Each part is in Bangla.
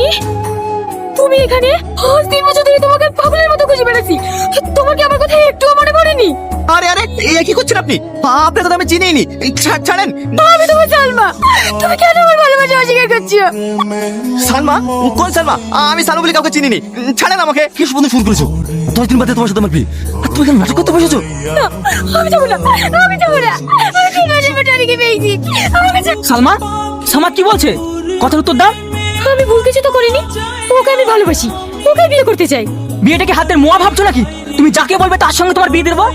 টনি, তুমি এখানে? আজ 3 বছর ধরে তোমাকে পাগলের মতো খুঁজে বেড়াচ্ছি। তোমার কি আমার কথা একটুও মনে পড়েনি? আরে আরে এ কি করছেন আপনি? আপনাকে তো আমি চিনিই নি। ছাড়েন। আমি তোমার সালমা। তুমি কেন আমার ভালোবাসা অস্বীকার করছো? সালমা? কোন সালমা? আমি সালমা বলে কাউকে চিনিনি। ছাড়েন আমাকে। কি বন্ধু ফোন করেছো? 10 দিন বাদে তোমার সাথে আমার বিয়ে, আর তুমি কেন নাটক করতে বসেছো? না, আমি যাবো না। আমি যাবো না। আমি টনিকে পেয়েছি। সালমা, সামাদ কি বলছে? কথার উত্তর দাও। আমি ভুল কিছু তো করিনি। ওকে আমি ভালোবাসি, ওকে বিয়ে করতে চাই। বিয়েটাকে হাতের মোয়া ভাবছো নাকি? তুমি যাকে বলবে তার সঙ্গে তোমার বিয়ে দিয়ে দেবো।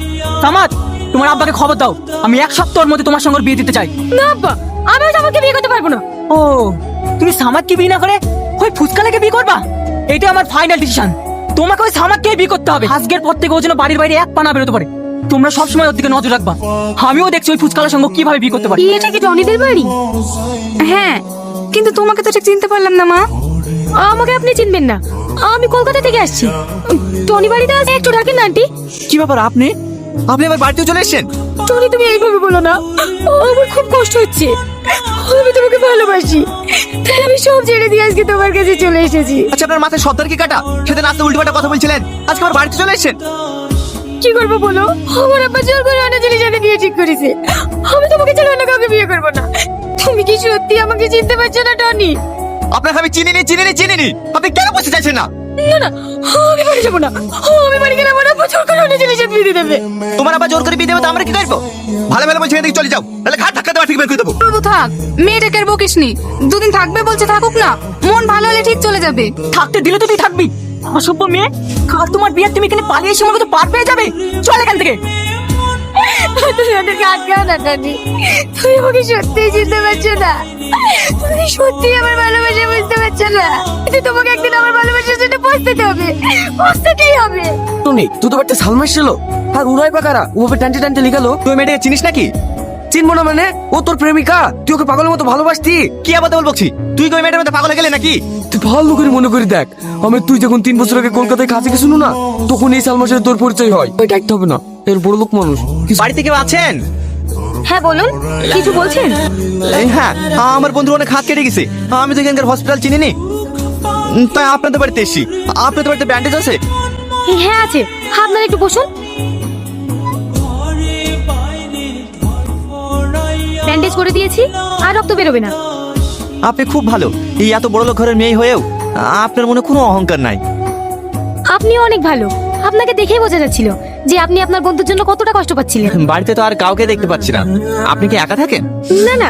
সামাদ, তোমার আব্বাকে খবর দাও, আমি 1 সপ্তাহের মধ্যে তোমার সঙ্গে বিয়ে দিতে চাই। না আব্বা, আমি আমাকে বিয়ে করতে পারবো না। ও, তুমি সামাদকে বিয়ে না করে ওই ফুচকালাকে বিয়ে করবা? এটা আমার ফাইনাল ডিসিশন। তোমাকে ওই সামাদকে বিয়ে করতে হবে। আজকের পর থেকে ও যেন বাড়ির বাইরে এক পা না বেরোতে পারে। তোমরা সবসময় ওর দিকে নজর রাখবা। আমিও দেখছি ওই ফুচকালার সঙ্গে কিভাবে বিয়ে করতে পারি। এটা কি টনিদের বাড়ি? হ্যাঁ, কিন্তু তোমাকে তো ঠিক চিনতে পারলাম না মা। আমাকে আপনি চিনবেন না, আমি কলকাতা থেকে আসছি। টনি বাড়িতে আছে, একটু ডাকেন না আন্টি। কি ব্যাপার আপনি আমার বাড়িতে চলে এসেছেন? টনি তুমি এইভাবে বলো না, আমার খুব কষ্ট হচ্ছে। আমি তোমাকে ভালোবাসি, তাই আমি সব ছেড়ে দিয়ে আজকে তোমার কাছে চলে এসেছি। আচ্ছা আপনার মাথায় সর্দার কি কাটা? সেদিন আসতে উল্টোপাল্টা কথা বলছিলেন, আজকে আমার বাড়িতে চলে এসেছেন। কি করবো বলো? আমার আব্বা জোর করে অন্য ছেলের সাথে বিয়ে ঠিক করেছে। আমি তোমাকে ছাড়া অন্য কাউকে বিয়ে করবো না। তুমি কি সত্যি আমাকে চিনতে পারছো না টনি? আপনাকে আমি চিনিনি। আপনি কেন বসে চাইছেন না? না না, আমি বাড়ি যাবো না। আমি বাড়ি গেলে আমার আব্বা জোর করে অন্য ছেলের সাথে বিয়ে দিয়ে দেবে। তোমার আবার জোর করে বিয়ে দেবে তো আমরা কি করবো? ভালো ভালো বলছি এদিকে চলে যাও, তাহলে ঘাট ধাক্কা দেওয়া ঠিক বের করে দেবো। প্রভু থাক, মেয়েটাকে আর বকিসনি। 2 দিন থাকবে বলছে, থাকুক না। মন ভালো হলে ঠিক চলে যাবে। থাকতে দিলে তো তুই থাকবি। অসভ্য মেয়ে, কাল তোমার বিয়ে তুমি এখানে পালিয়ে এসে আমাকে তো পার পেয়ে যাবে। চল এখান থেকে। তুমি ওদেরকে আটকাও না টনি। তুমি আমাকে সত্যিই চিনতে পারছো না। তুমি সত্যি আমার ভালোবাসা বুঝতে পারছো না। কিন্তু তোমাকে একদিন আমার ভালোবাসার জন্য পৌঁছতে হবে, পৌঁছতেই হবে। টনি, তুই তো বাড়িতে সালমা ছিল, আর উড়াই পাকারা ওভাবে টানতে লিখালো। তুই মেয়েটাকে চিনিস নাকি? চিনবো না মানে? ও তোর প্রেমিকা, তুই ওকে পাগলের মতো ভালোবাসতি। কি আবার বলছি? তুই ওই মেয়েটার মধ্যে পাগল হয়ে গেলে নাকি? তুই ভালো করে মনে করে দেখ, তুই যখন 3 বছর আগে কলকাতায় কাছে গেছিল না, তখন এই সালমার সাথে তোর পরিচয় হয়। ওই ডাকতে হবে না, এর বড় লোক মানুষ। বাড়িতে কেউ আছেন? হ্যাঁ বলুন, কিছু বলছেন? হ্যাঁ, আমার বন্ধু অনেক হাত কেটে গেছে। আমি তো এখানকার হসপিটাল চিনিনি, তাই আপনাদের বাড়িতে এসেছি। আপনাদের বাড়িতে ব্যান্ডেজ আছে? হ্যাঁ আছে, আপনারা একটু বসুন। ব্যান্ডেজ করে দিয়েছি, আর রক্ত বেরোবে না। আপনি খুব ভালো। এই এত বড় লোক ঘরের মেয়ে হয়েও আপনার মনে কোনো অহংকার নাই। আপনিও অনেক ভালো। আপনাকে দেখেই বোঝা যাচ্ছিল যে আপনি আপনার বন্ধুর জন্য কতটা কষ্ট পাচ্ছিলেন। বাড়িতে তো আর কাউকে দেখতে পাচ্ছি না। আপনি কি একা থাকেন? না না,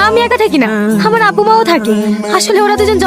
আমি একা থাকি না, আমার আব্বু মাও থাকে। আসলে ওরা দুজন